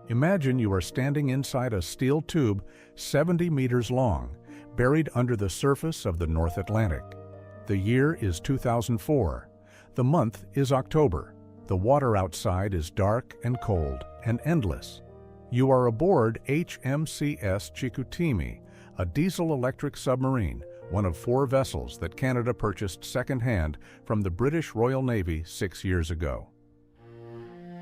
Imagine you are standing inside a steel tube 70 meters long, buried under the surface of the North Atlantic. The year is 2004. The month is October. The water outside is dark and cold and endless. You are aboard HMCS Chicoutimi, a diesel-electric submarine, one of 4 vessels that Canada purchased second-hand from the British Royal Navy 6 years ago.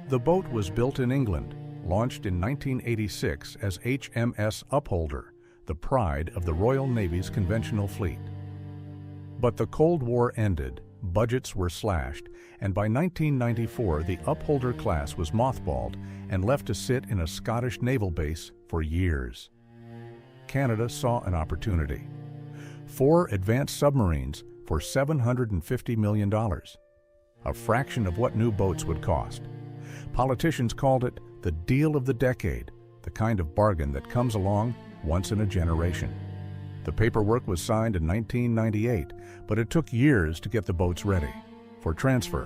The boat was built in England, launched in 1986 as HMS Upholder, the pride of the Royal Navy's conventional fleet. But the Cold War ended, budgets were slashed, and by 1994 the Upholder class was mothballed and left to sit in a Scottish naval base for years. Canada saw an opportunity. 4 advanced submarines for $750 million, a fraction of what new boats would cost. Politicians called it the deal of the decade, the kind of bargain that comes along once in a generation. The paperwork was signed in 1998, but it took years to get the boats ready for transfer.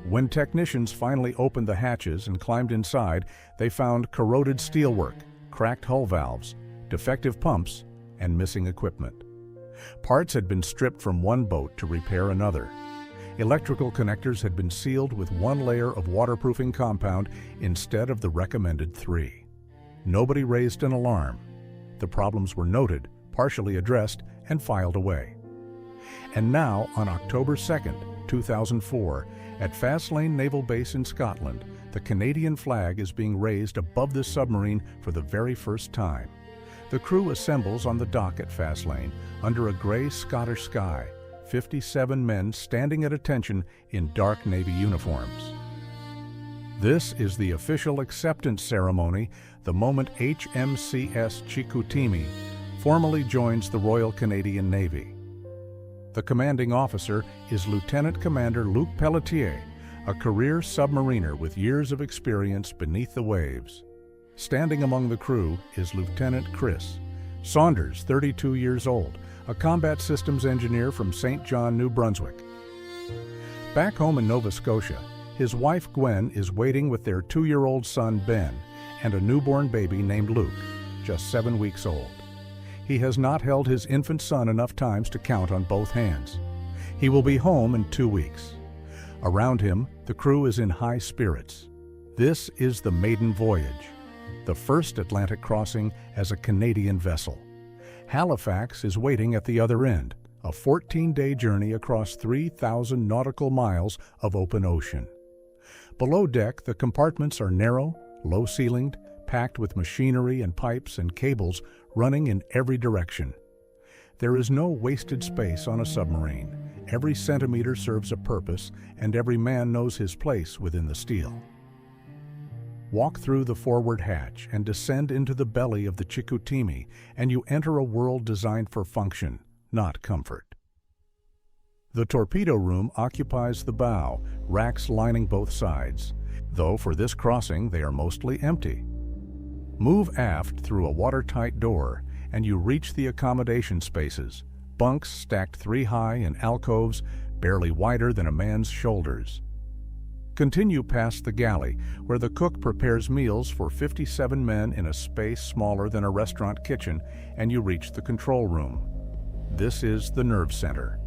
When technicians finally opened the hatches and climbed inside, they found corroded steelwork, cracked hull valves, defective pumps, and missing equipment. Parts had been stripped from one boat to repair another. Electrical connectors had been sealed with 1 layer of waterproofing compound instead of the recommended 3. Nobody raised an alarm. The problems were noted, partially addressed, and filed away. And now, on October 2nd, 2004, at Faslane Naval Base in Scotland, the Canadian flag is being raised above the submarine for the very first time. The crew assembles on the dock at Faslane under a gray Scottish sky, 57 men standing at attention in dark Navy uniforms. This is the official acceptance ceremony, the moment HMCS Chicoutimi formally joins the Royal Canadian Navy. The commanding officer is Lieutenant Commander Luc Pelletier, a career submariner with years of experience beneath the waves. Standing among the crew is Lieutenant Chris Saunders, 32 years old, a combat systems engineer from St. John, New Brunswick. Back home in Nova Scotia, his wife Gwen is waiting with their 2-year-old son Ben and a newborn baby named Luke, just 7 weeks old. He has not held his infant son enough times to count on both hands. He will be home in 2 weeks. Around him, the crew is in high spirits. This is the maiden voyage, the first Atlantic crossing as a Canadian vessel. Halifax is waiting at the other end, a 14-day journey across 3,000 nautical miles of open ocean. Below deck, the compartments are narrow, low-ceilinged, packed with machinery and pipes and cables running in every direction. There is no wasted space on a submarine. Every centimeter serves a purpose, and every man knows his place within the steel. Walk through the forward hatch and descend into the belly of the Chicoutimi, and you enter a world designed for function, not comfort. The torpedo room occupies the bow, racks lining both sides, though for this crossing they are mostly empty. Move aft through a watertight door, and you reach the accommodation spaces, bunks stacked 3 high in alcoves barely wider than a man's shoulders. Continue past the galley, where the cook prepares meals for 57 men in a space smaller than a restaurant kitchen, and you reach the control room. This is the nerve center.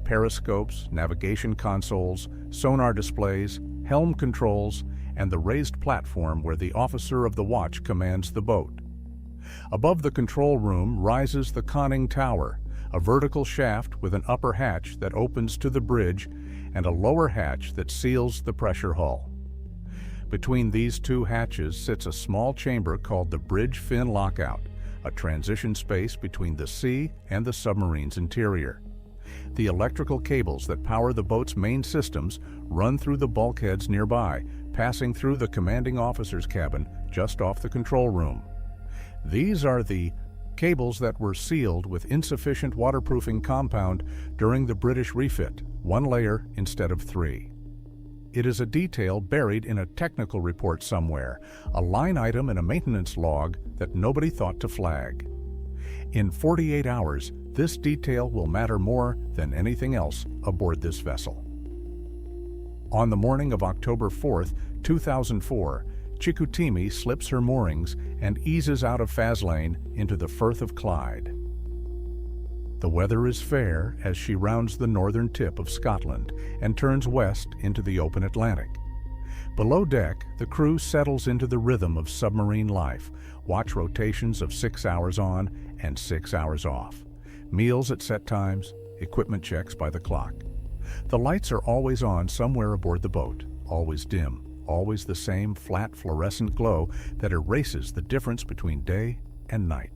Periscopes, navigation consoles, sonar displays, helm controls, and the raised platform where the officer of the watch commands the boat. Above the control room rises the conning tower, a vertical shaft with an upper hatch that opens to the bridge and a lower hatch that seals the pressure hull. Between these 2 hatches sits a small chamber called the bridge fin lockout, a transition space between the sea and the submarine's interior. The electrical cables that power the boat's main systems run through the bulkheads nearby, passing through the commanding officer's cabin just off the control room. These are the cables that were sealed with insufficient waterproofing compound during the British refit, 1 layer instead of 3. It is a detail buried in a technical report somewhere, a line item in a maintenance log that nobody thought to flag. In 48 hours, this detail will matter more than anything else aboard this vessel. On the morning of October 4th, 2004, Chicoutimi slips her moorings and eases out of Faslane into the Firth of Clyde. The weather is fair as she rounds the northern tip of Scotland and turns west into the open Atlantic. Below deck, the crew settles into the rhythm of submarine life, watch rotations of 6 hours on and 6 hours off, meals at set times, equipment checks by the clock. The lights are always on somewhere aboard the boat, always dim, always the same flat fluorescent glow that erases the difference between day and night.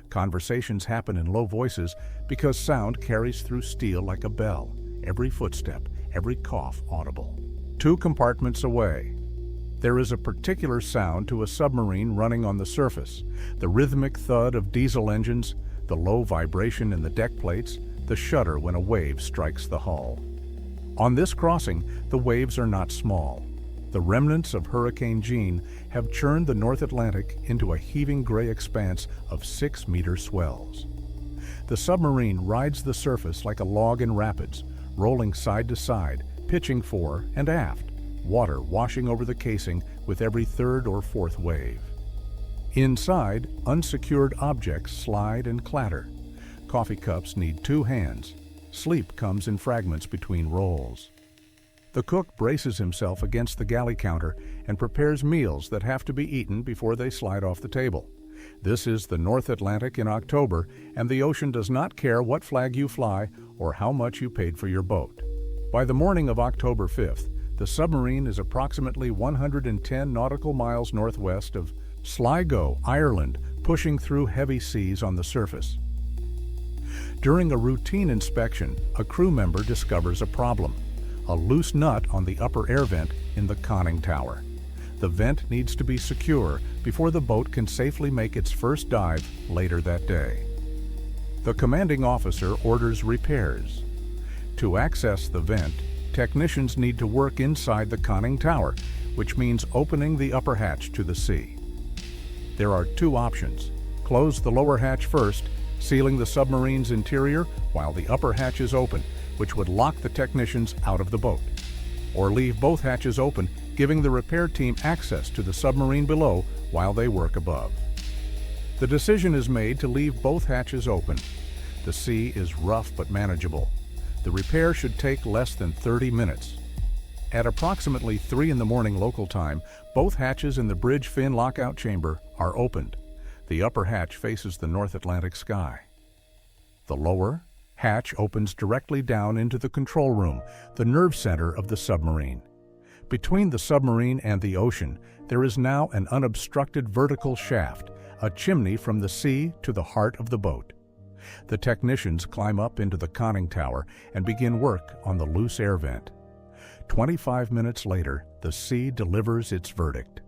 Conversations happen in low voices because sound carries through steel like a bell, every footstep, every cough audible. 2 compartments away, there is a particular sound to a submarine running on the surface, the rhythmic thud of diesel engines, the low vibration in the deck plates, the shudder when a wave strikes the hull. On this crossing, the waves are not small. The remnants of Hurricane Jean have churned the North Atlantic into a heaving gray expanse of 6-meter swells. The submarine rides the surface like a log in rapids, rolling side to side, pitching fore and aft, water washing over the casing with every 3rd or 4th wave. Inside, unsecured objects slide and clatter. Coffee cups need 2 hands. Sleep comes in fragments between rolls. The cook braces himself against the galley counter and prepares meals that have to be eaten before they slide off the table. This is the North Atlantic in October, and the ocean does not care what flag you fly or how much you paid for your boat. By the morning of October 5th, the submarine is approximately 110 nautical miles northwest of Sligo, Ireland, pushing through heavy seas on the surface. During a routine inspection, a crew member discovers a problem: a loose nut on the upper air vent in the conning tower. The vent needs to be secure before the boat can safely make its first dive later that day. The commanding officer orders repairs. To access the vent, technicians need to work inside the conning tower, which means opening the upper hatch to the sea. There are 2 options: close the lower hatch first, sealing the submarine's interior while the upper hatch is open, which would lock the technicians out of the boat, or leave both hatches open, giving the repair team access to the submarine below while they work above. The decision is made to leave both hatches open. The sea is rough but manageable. The repair should take less than 30 minutes. At approximately 3 in the morning local time, both hatches in the bridge fin lockout chamber are opened. The upper hatch faces the North Atlantic sky. The lower hatch opens directly down into the control room, the nerve center of the submarine. Between the submarine and the ocean, there is now an unobstructed vertical shaft, a chimney from the sea to the heart of the boat. The technicians climb up into the conning tower and begin work on the loose air vent. 25 minutes later, the sea delivers its verdict.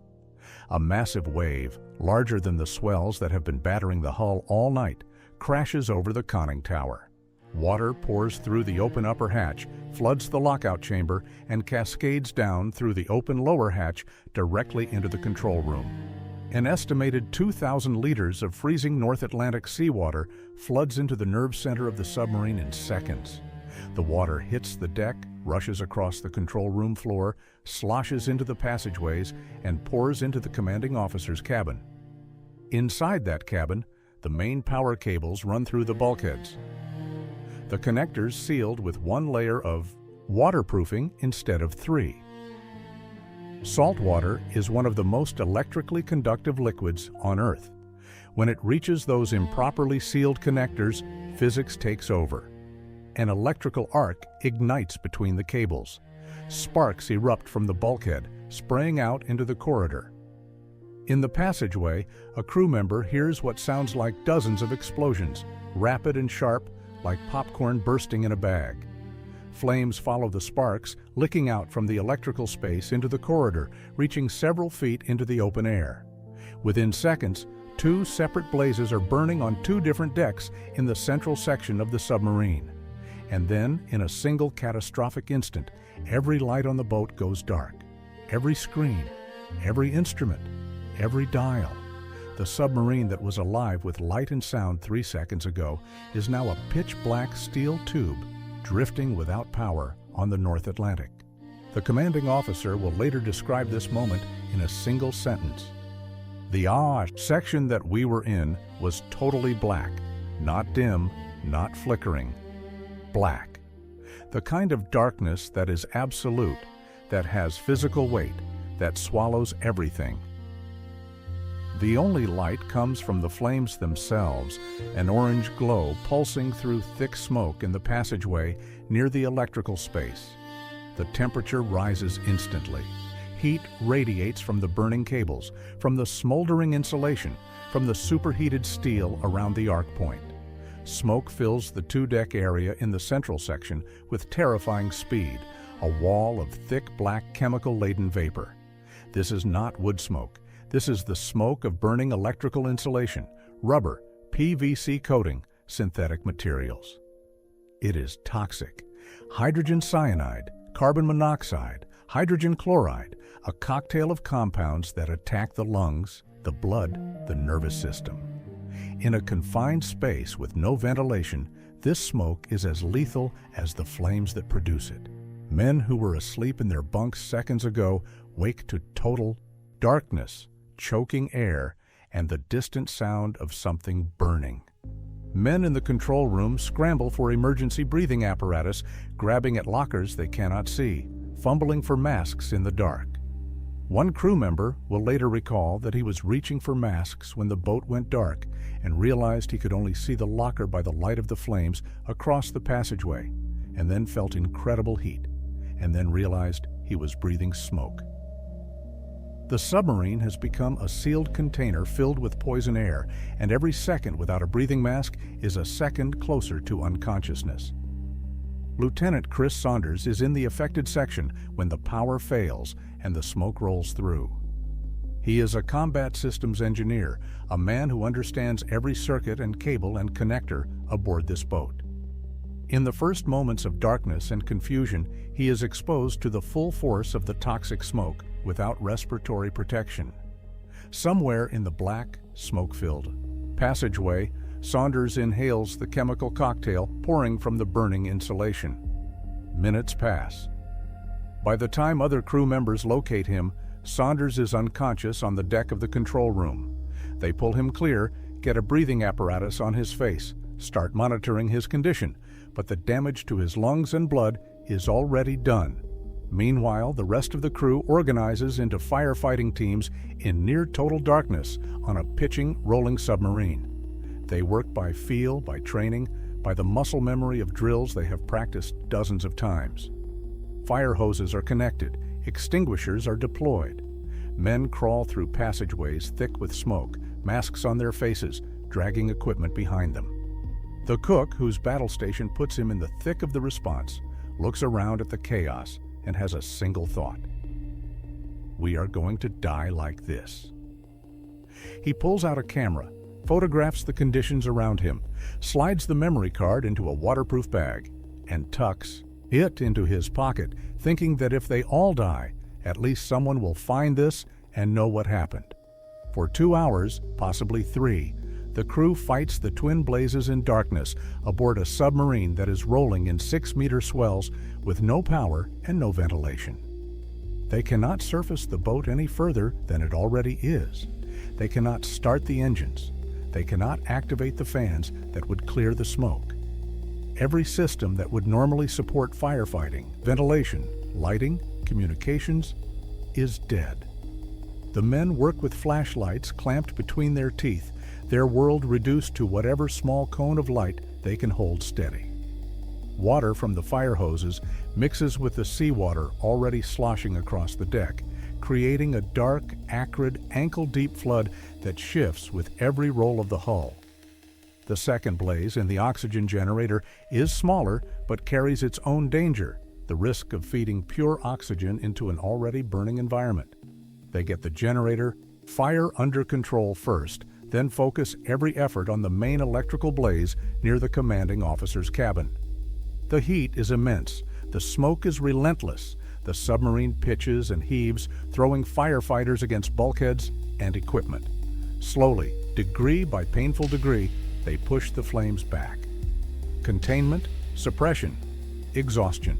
A massive wave, larger than the swells that have been battering the hull all night, crashes over the conning tower. Water pours through the open upper hatch, floods the lockout chamber, and cascades down through the open lower hatch directly into the control room. An estimated 2,000 liters of freezing North Atlantic seawater floods into the nerve center of the submarine in seconds. The water hits the deck, rushes across the control room floor, sloshes into the passageways, and pours into the commanding officer's cabin. Inside that cabin, the main power cables run through the bulkheads. The connectors sealed with 1 layer of waterproofing instead of 3. Salt water is one of the most electrically conductive liquids on Earth. When it reaches those improperly sealed connectors, physics takes over. An electrical arc ignites between the cables. Sparks erupt from the bulkhead, spraying out into the corridor. In the passageway, a crew member hears what sounds like dozens of explosions, rapid and sharp, like popcorn bursting in a bag. Flames follow the sparks, licking out from the electrical space into the corridor, reaching several feet into the open air. Within seconds, 2 separate blazes are burning on 2 different decks in the central section of the submarine. And then, in a single catastrophic instant, every light on the boat goes dark. Every screen, every instrument, every dial. The submarine that was alive with light and sound 3 seconds ago is now a pitch-black steel tube drifting without power on the North Atlantic. The commanding officer will later describe this moment in a single sentence. The section that we were in was totally black, not dim, not flickering. Black. The kind of darkness that is absolute, that has physical weight, that swallows everything. The only light comes from the flames themselves, an orange glow pulsing through thick smoke in the passageway near the electrical space. The temperature rises instantly. Heat radiates from the burning cables, from the smoldering insulation, from the superheated steel around the arc point. Smoke fills the two-deck area in the central section with terrifying speed, a wall of thick black chemical-laden vapor. This is not wood smoke. This is the smoke of burning electrical insulation, rubber, PVC coating, synthetic materials. It is toxic. Hydrogen cyanide, carbon monoxide, hydrogen chloride, a cocktail of compounds that attack the lungs, the blood, the nervous system. In a confined space with no ventilation, this smoke is as lethal as the flames that produce it. Men who were asleep in their bunks seconds ago wake to total darkness, choking air, and the distant sound of something burning. Men in the control room scramble for emergency breathing apparatus, grabbing at lockers they cannot see, fumbling for masks in the dark. One crew member will later recall that he was reaching for masks when the boat went dark and realized he could only see the locker by the light of the flames across the passageway, and then felt incredible heat, and then realized he was breathing smoke. The submarine has become a sealed container filled with poison air, and every second without a breathing mask is a second closer to unconsciousness. Lieutenant Chris Saunders is in the affected section when the power fails and the smoke rolls through. He is a combat systems engineer, a man who understands every circuit and cable and connector aboard this boat. In the first moments of darkness and confusion, he is exposed to the full force of the toxic smoke without respiratory protection. Somewhere in the black, smoke-filled passageway, Saunders inhales the chemical cocktail pouring from the burning insulation. Minutes pass. By the time other crew members locate him, Saunders is unconscious on the deck of the control room. They pull him clear, get a breathing apparatus on his face, start monitoring his condition, but the damage to his lungs and blood is already done. Meanwhile, the rest of the crew organizes into firefighting teams in near total darkness on a pitching, rolling submarine. They work by feel, by training, by the muscle memory of drills they have practiced dozens of times. Fire hoses are connected, extinguishers are deployed. Men crawl through passageways thick with smoke, masks on their faces, dragging equipment behind them. The cook, whose battle station puts him in the thick of the response, looks around at the chaos and has a single thought. We are going to die like this. He pulls out a camera, photographs the conditions around him, slides the memory card into a waterproof bag, and tucks it into his pocket, thinking that if they all die, at least someone will find this and know what happened. For 2 hours, possibly 3, the crew fights the twin blazes in darkness aboard a submarine that is rolling in 6-meter swells with no power and no ventilation. They cannot surface the boat any further than it already is. They cannot start the engines. They cannot activate the fans that would clear the smoke. Every system that would normally support firefighting, ventilation, lighting, communications, is dead. The men work with flashlights clamped between their teeth, their world reduced to whatever small cone of light they can hold steady. Water from the fire hoses mixes with the seawater already sloshing across the deck, creating a dark, acrid, ankle-deep flood that shifts with every roll of the hull. The second blaze in the oxygen generator is smaller but carries its own danger, the risk of feeding pure oxygen into an already burning environment. They get the generator, fire under control first, then focus every effort on the main electrical blaze near the commanding officer's cabin. The heat is immense, the smoke is relentless, the submarine pitches and heaves, throwing firefighters against bulkheads and equipment. Slowly, degree by painful degree, they push the flames back. Containment, suppression, exhaustion.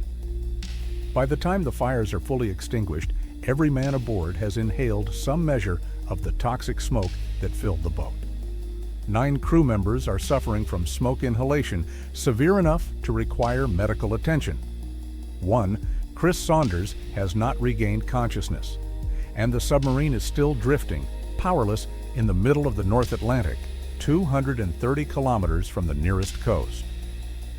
By the time the fires are fully extinguished, Every man aboard has inhaled some measure of the toxic smoke that filled the boat. 9 crew members are suffering from smoke inhalation severe enough to require medical attention. 1, Chris Saunders, has not regained consciousness, and the submarine is still drifting, powerless, in the middle of the North Atlantic, 230 kilometers from the nearest coast.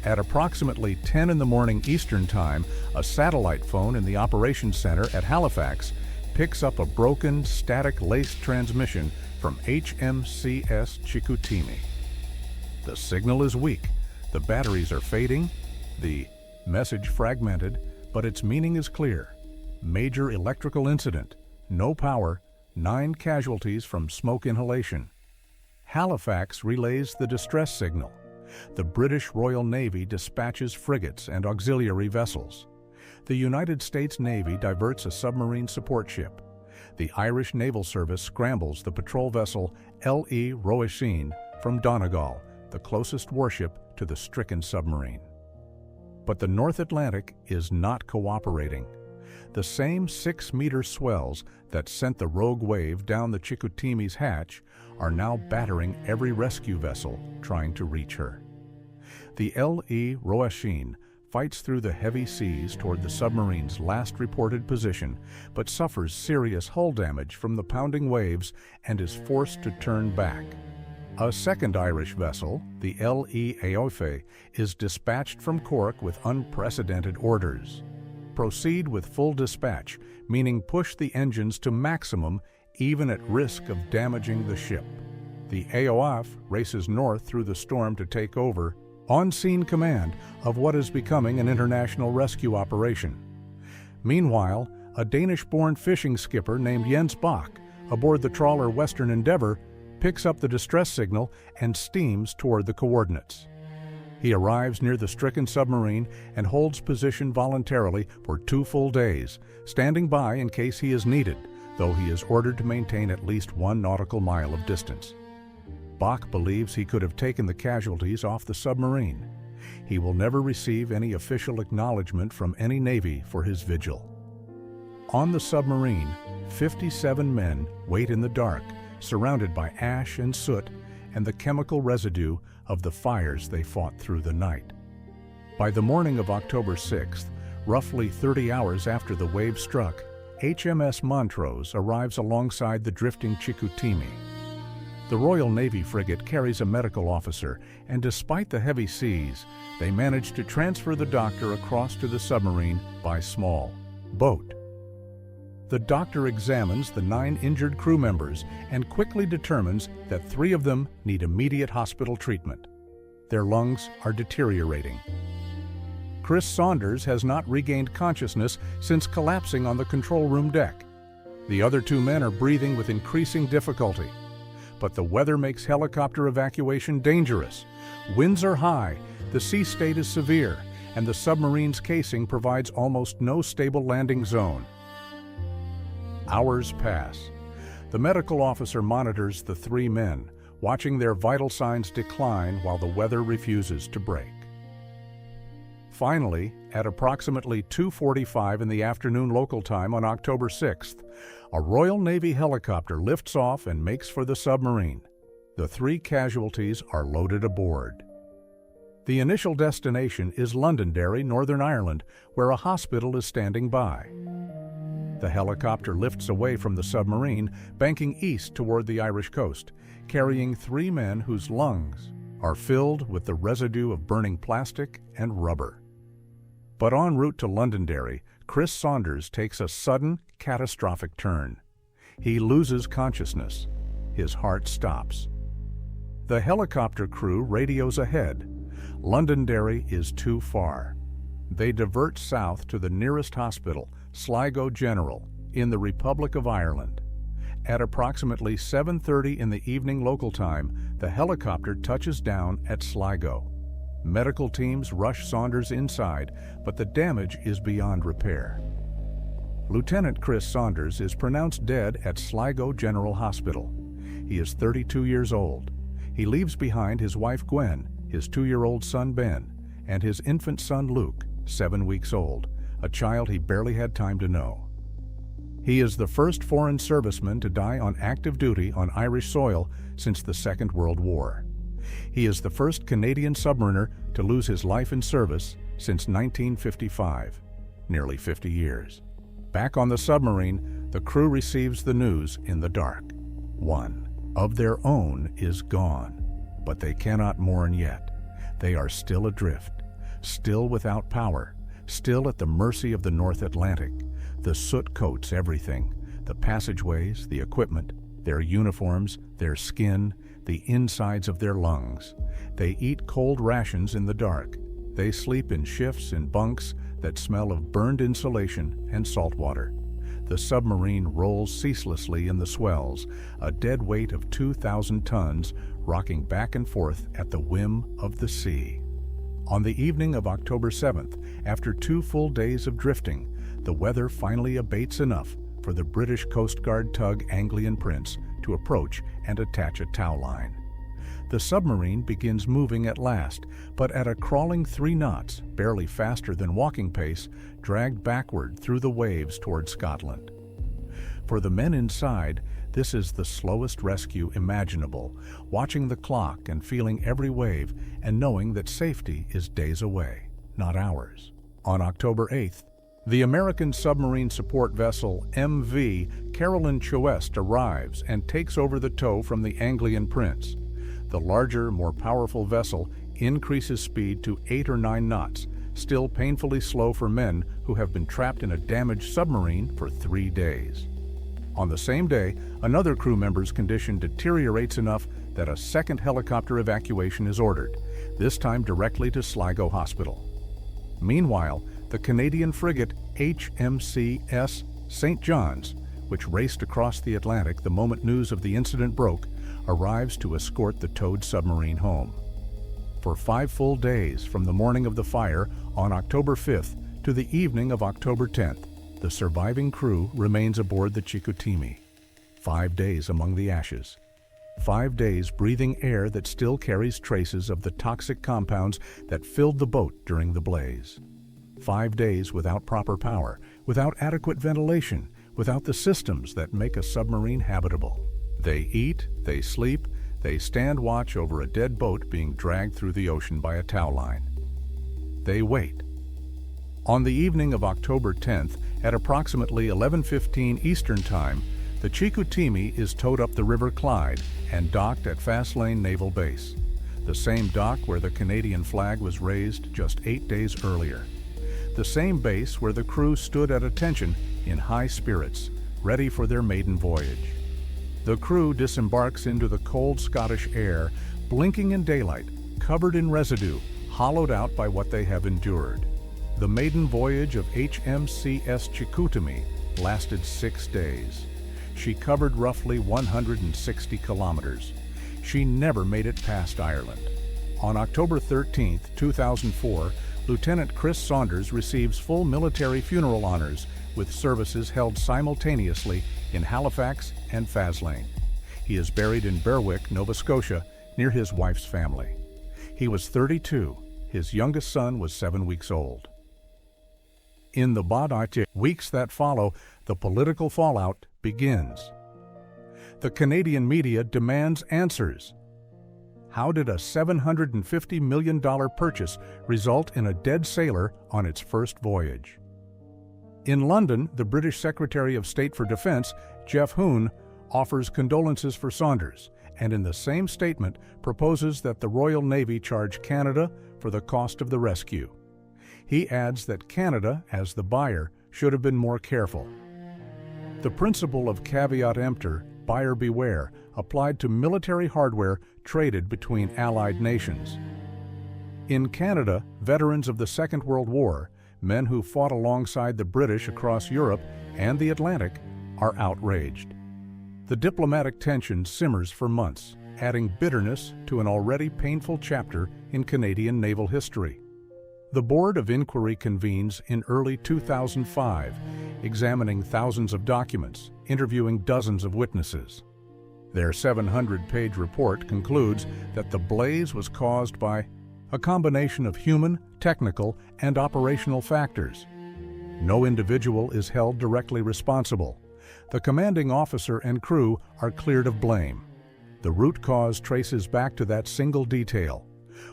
At approximately 10 in the morning Eastern Time, a satellite phone in the operations center at Halifax picks up a broken, static-laced transmission from HMCS Chicoutimi. The signal is weak, the batteries are fading, the message fragmented, but its meaning is clear. Major electrical incident, no power, 9 casualties from smoke inhalation. Halifax relays the distress signal. The British Royal Navy dispatches frigates and auxiliary vessels. The United States Navy diverts a submarine support ship. The Irish Naval Service scrambles the patrol vessel Reconstruction from Donegal, the closest warship to the stricken submarine. But the North Atlantic is not cooperating. The same 6-meter swells that sent the rogue wave down the Chicoutimi's hatch are now battering every rescue vessel trying to reach her. The Reconstruction fights through the heavy seas toward the submarine's last reported position, but suffers serious hull damage from the pounding waves and is forced to turn back. A second Irish vessel, the Aoife, is dispatched from Cork with unprecedented orders. Proceed with full dispatch, meaning push the engines to maximum even at risk of damaging the ship. The Aoife races north through the storm to take over on-scene command of what is becoming an international rescue operation. Meanwhile, a Danish-born fishing skipper named Jens Bach, aboard the trawler Western Endeavour, picks up the distress signal and steams toward the coordinates. He arrives near the stricken submarine and holds position voluntarily for 2 full days, standing by in case he is needed, though he is ordered to maintain at least 1 nautical mile of distance. Bach believes he could have taken the casualties off the submarine. He will never receive any official acknowledgement from any Navy for his vigil. On the submarine, 57 men wait in the dark, surrounded by ash and soot and the chemical residue of the fires they fought through the night. By the morning of October 6th, roughly 30 hours after the wave struck, HMS Montrose arrives alongside the drifting Chicoutimi. The Royal Navy frigate carries a medical officer, and despite the heavy seas, they manage to transfer the doctor across to the submarine by small boat. The doctor examines the 9 injured crew members and quickly determines that 3 of them need immediate hospital treatment. Their lungs are deteriorating. Chris Saunders has not regained consciousness since collapsing on the control room deck. The other 2 men are breathing with increasing difficulty. But the weather makes helicopter evacuation dangerous. Winds are high, the sea state is severe, and the submarine's casing provides almost no stable landing zone. Hours pass. The medical officer monitors the 3 men, watching their vital signs decline while the weather refuses to break. Finally, at approximately 2:45 in the afternoon local time on October 6th, a Royal Navy helicopter lifts off and makes for the submarine. The 3 casualties are loaded aboard. The initial destination is Londonderry, Northern Ireland, where a hospital is standing by. The helicopter lifts away from the submarine, banking east toward the Irish coast, carrying 3 men whose lungs are filled with the residue of burning plastic and rubber. But en route to Londonderry, Chris Saunders takes a sudden, catastrophic turn. He loses consciousness. His heart stops. The helicopter crew radios ahead. Londonderry is too far. They divert south to the nearest hospital, Sligo General, in the Republic of Ireland. At approximately 7:30 in the evening local time, the helicopter touches down at Sligo. Medical teams rush Saunders inside, but the damage is beyond repair. Lieutenant Chris Saunders is pronounced dead at Sligo General Hospital. He is 32 years old. He leaves behind his wife Gwen, his 2-year-old son Ben, and his infant son Luke, 7 weeks old, a child he barely had time to know. He is the first foreign serviceman to die on active duty on Irish soil since the Second World War. He is the first Canadian submariner to lose his life in service since 1955, nearly 50 years. Back on the submarine, the crew receives the news in the dark. One of their own is gone, but they cannot mourn yet. They are still adrift, still without power, still at the mercy of the North Atlantic. The soot coats everything, the passageways, the equipment, their uniforms, their skin, the insides of their lungs. They eat cold rations in the dark. They sleep in shifts in bunks that smell of burned insulation and salt water. The submarine rolls ceaselessly in the swells, a dead weight of 2,000 tons, rocking back and forth at the whim of the sea. On the evening of October 7th, after 2 full days of drifting, the weather finally abates enough for the British Coast Guard tug Anglian Prince to approach and attach a tow line. The submarine begins moving at last, but at a crawling 3 knots, barely faster than walking pace, dragged backward through the waves toward Scotland. For the men inside, this is the slowest rescue imaginable, watching the clock and feeling every wave and knowing that safety is days away, not hours. On October 8th, the American submarine support vessel MV Caroline Chuest arrives and takes over the tow from the Anglian Prince. The larger, more powerful vessel increases speed to 8 or 9 knots, still painfully slow for men who have been trapped in a damaged submarine for 3 days. On the same day, another crew member's condition deteriorates enough that a second helicopter evacuation is ordered, this time directly to Sligo Hospital. Meanwhile, the Canadian frigate HMCS St. John's, which raced across the Atlantic the moment news of the incident broke, arrives to escort the towed submarine home. For 5 full days from the morning of the fire on October 5th to the evening of October 10th, the surviving crew remains aboard the Chicoutimi. 5 days among the ashes. 5 days breathing air that still carries traces of the toxic compounds that filled the boat during the blaze. 5 days without proper power, without adequate ventilation, without the systems that make a submarine habitable. They eat, they sleep, they stand watch over a dead boat being dragged through the ocean by a tow line. They wait. On the evening of October 10th, at approximately 11:15 Eastern Time, the Chicoutimi is towed up the River Clyde and docked at Faslane Naval Base, the same dock where the Canadian flag was raised just 8 days earlier. The same base where the crew stood at attention in high spirits, ready for their maiden voyage. The crew disembarks into the cold Scottish air, blinking in daylight, covered in residue, hollowed out by what they have endured. The maiden voyage of HMCS Chicoutimi lasted 6 days. She covered roughly 160 kilometers. She never made it past Ireland. On October 13, 2004, Lieutenant Chris Saunders receives full military funeral honors with services held simultaneously in Halifax and Faslane. He is buried in Berwick, Nova Scotia, near his wife's family. He was 32. His youngest son was 7 weeks old. In the weeks that follow, the political fallout begins. The Canadian media demands answers. How did a $750 million purchase result in a dead sailor on its first voyage? In London, the British Secretary of State for Defence, Geoff Hoon, offers condolences for Saunders, and in the same statement proposes that the Royal Navy charge Canada for the cost of the rescue. He adds that Canada, as the buyer, should have been more careful. The principle of caveat emptor, buyer beware, applied to military hardware traded between allied nations. In Canada, veterans of the Second World War, men who fought alongside the British across Europe and the Atlantic, are outraged. The diplomatic tension simmers for months, adding bitterness to an already painful chapter in Canadian naval history. The Board of Inquiry convenes in early 2005, examining thousands of documents, interviewing dozens of witnesses. Their 700-page report concludes that the blaze was caused by a combination of human, technical, and operational factors. No individual is held directly responsible. The commanding officer and crew are cleared of blame. The root cause traces back to that single detail: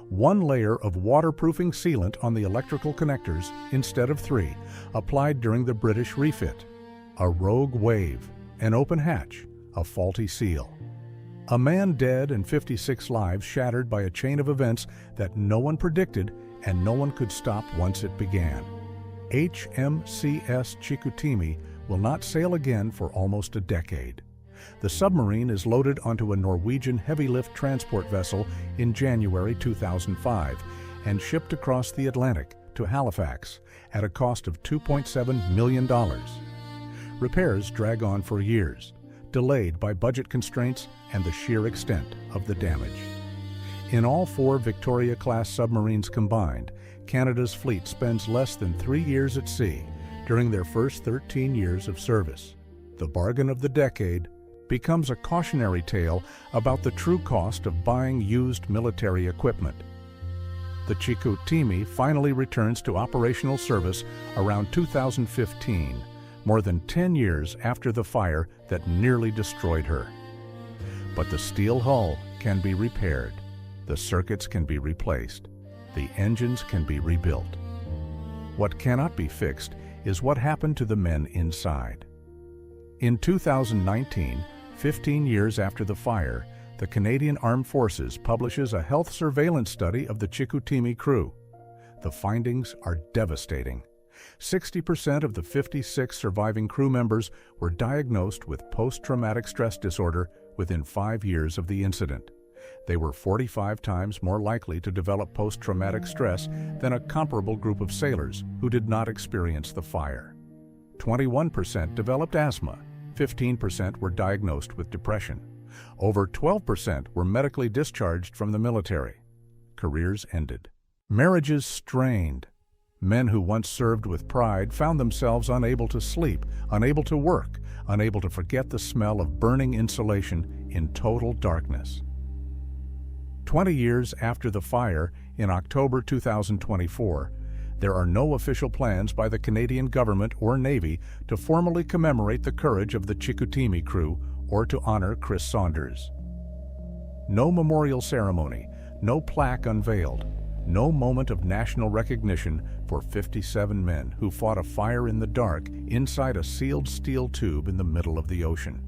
one layer of waterproofing sealant on the electrical connectors instead of 3, applied during the British refit. A rogue wave, an open hatch, a faulty seal. A man dead and 56 lives shattered by a chain of events that no one predicted and no one could stop once it began. HMCS Chicoutimi will not sail again for almost a decade. The submarine is loaded onto a Norwegian heavy-lift transport vessel in January 2005 and shipped across the Atlantic to Halifax at a cost of $2.7 million. Repairs drag on for years, delayed by budget constraints and the sheer extent of the damage. In all 4 Victoria-class submarines combined, Canada's fleet spends less than 3 years at sea during their first 13 years of service. The bargain of the decade becomes a cautionary tale about the true cost of buying used military equipment. The Chicoutimi finally returns to operational service around 2015, more than 10 years after the fire that nearly destroyed her. But the steel hull can be repaired, the circuits can be replaced, the engines can be rebuilt. What cannot be fixed is what happened to the men inside. In 2019, 15 years after the fire, the Canadian Armed Forces publishes a health surveillance study of the Chicoutimi crew. The findings are devastating. 60% of the 56 surviving crew members were diagnosed with post-traumatic stress disorder within 5 years of the incident. They were 45 times more likely to develop post-traumatic stress than a comparable group of sailors who did not experience the fire. 21% developed asthma, 15% were diagnosed with depression. Over 12% were medically discharged from the military. Careers ended. Marriages strained. Men who once served with pride found themselves unable to sleep, unable to work, unable to forget the smell of burning insulation in total darkness. 20 years after the fire, in October 2024, there are no official plans by the Canadian government or Navy to formally commemorate the courage of the Chicoutimi crew or to honor Chris Saunders. No memorial ceremony, no plaque unveiled, no moment of national recognition for 57 men who fought a fire in the dark inside a sealed steel tube in the middle of the ocean.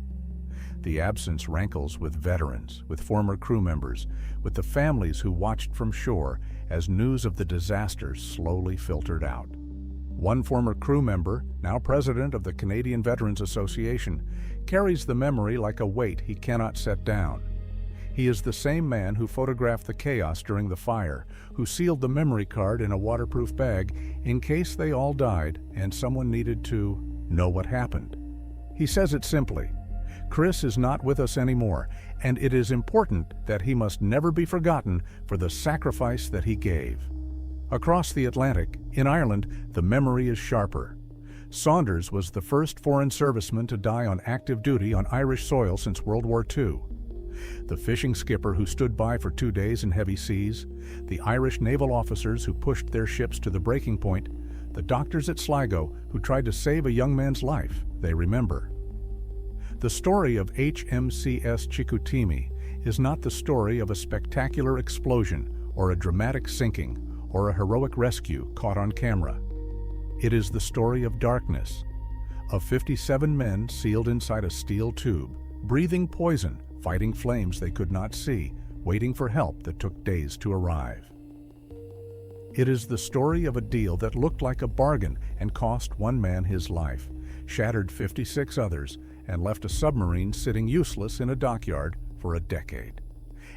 The absence rankles with veterans, with former crew members, with the families who watched from shore as news of the disaster slowly filtered out. One former crew member, now president of the Canadian Veterans Association, carries the memory like a weight he cannot set down. He is the same man who photographed the chaos during the fire, who sealed the memory card in a waterproof bag in case they all died and someone needed to know what happened. He says it simply: Chris is not with us anymore, and it is important that he must never be forgotten for the sacrifice that he gave. Across the Atlantic, in Ireland, the memory is sharper. Saunders was the first foreign serviceman to die on active duty on Irish soil since World War II. The fishing skipper who stood by for 2 days in heavy seas, the Irish naval officers who pushed their ships to the breaking point, the doctors at Sligo who tried to save a young man's life, they remember. The story of HMCS Chicoutimi is not the story of a spectacular explosion or a dramatic sinking or a heroic rescue caught on camera. It is the story of darkness, of 57 men sealed inside a steel tube, breathing poison, fighting flames they could not see, waiting for help that took days to arrive. It is the story of a deal that looked like a bargain and cost one man his life, shattered 56 others, and left a submarine sitting useless in a dockyard for a decade.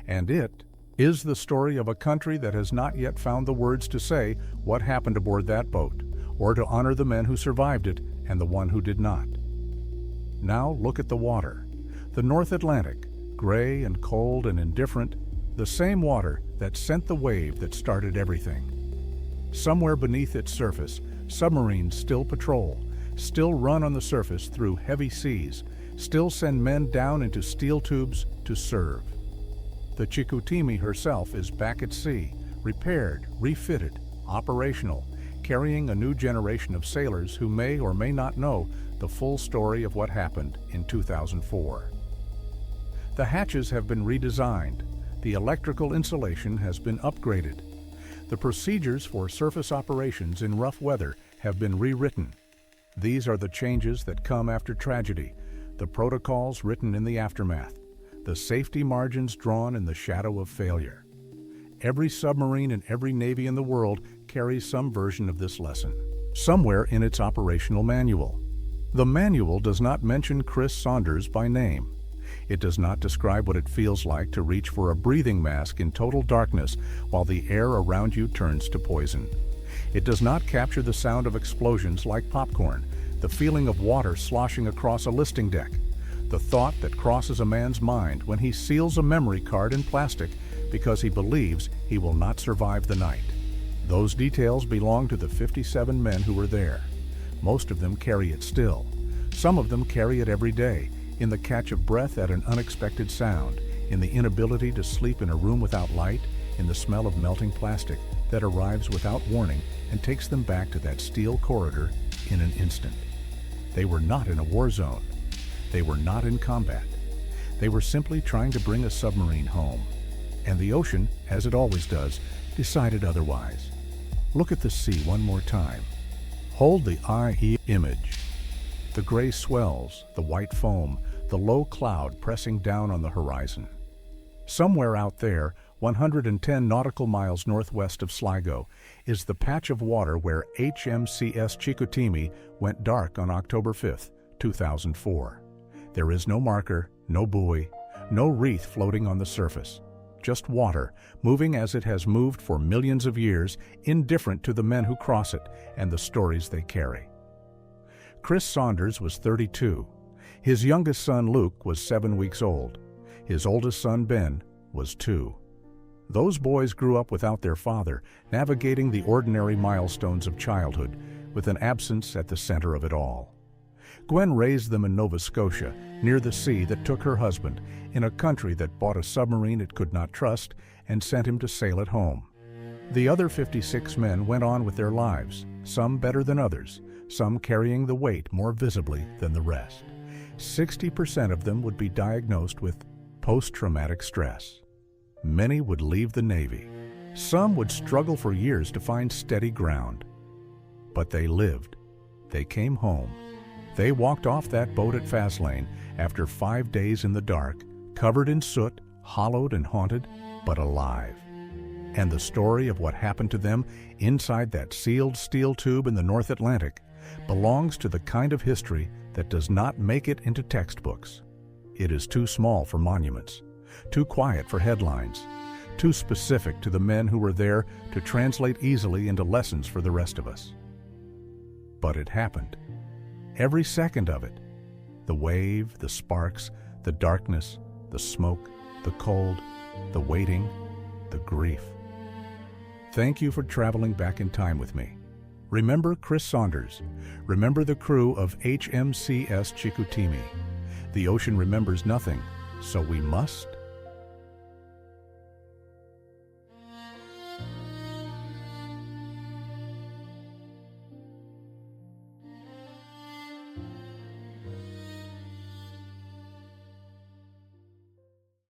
And it is the story of a country that has not yet found the words to say what happened aboard that boat, or to honor the men who survived it and the one who did not. Now look at the water. The North Atlantic, gray and cold and indifferent, the same water that sent the wave that started everything. Somewhere beneath its surface, submarines still patrol, still run on the surface through heavy seas, still send men down into steel tubes to serve. The Chicoutimi herself is back at sea, repaired, refitted, operational, carrying a new generation of sailors who may or may not know the full story of what happened in 2004. The hatches have been redesigned. The electrical insulation has been upgraded. The procedures for surface operations in rough weather have been rewritten. These are the changes that come after tragedy, the protocols written in the aftermath, the safety margins drawn in the shadow of failure. Every submarine and every Navy in the world carries some version of this lesson, somewhere in its operational manual. The manual does not mention Chris Saunders by name. It does not describe what it feels like to reach for a breathing mask in total darkness while the air around you turns to poison. It does not capture the sound of explosions like popcorn, the feeling of water sloshing across a listing deck, the thought that crosses a man's mind when he seals a memory card in plastic because he believes he will not survive the night. Those details belong to the 57 men who were there. Most of them carry it still. Some of them carry it every day, in the catch of breath at an unexpected sound, in the inability to sleep in a room without light, in the smell of melting plastic that arrives without warning and takes them back to that steel corridor in an instant. They were not in a war zone. They were not in combat. They were simply trying to bring a submarine home. And the ocean, as it always does, decided otherwise. Look at the sea one more time. Hold the eye image. The gray swells, the white foam, the low cloud pressing down on the horizon. Somewhere out there, 110 nautical miles northwest of Sligo, is the patch of water where HMCS Chicoutimi went dark on October 5, 2004. There is no marker, no buoy, no wreath floating on the surface. Just water, moving as it has moved for millions of years, indifferent to the men who cross it and the stories they carry. Chris Saunders was 32. His youngest son, Luke, was 7 weeks old. His oldest son, Ben, was 2. Those boys grew up without their father, navigating the ordinary milestones of childhood, with an absence at the center of it all. Gwen raised them in Nova Scotia, near the sea that took her husband, in a country that bought a submarine it could not trust and sent him to sail at home. The other 56 men went on with their lives, some better than others, some carrying the weight more visibly than the rest. 60% of them would be diagnosed with post-traumatic stress. Many would leave the Navy. Some would struggle for years to find steady ground. But they lived. They came home. They walked off that boat at Faslane after 5 days in the dark, covered in soot, hollowed and haunted, but alive. And the story of what happened to them inside that sealed steel tube in the North Atlantic belongs to the kind of history that does not make it into textbooks. It is too small for monuments, too quiet for headlines, too specific to the men who were there to translate easily into lessons for the rest of us. But it happened. Every second of it. The wave, the sparks, the darkness, the smoke, the cold, the waiting, the grief. Thank you for traveling back in time with me. Remember Chris Saunders. Remember the crew of HMCS Chicoutimi. The ocean remembers nothing, so we must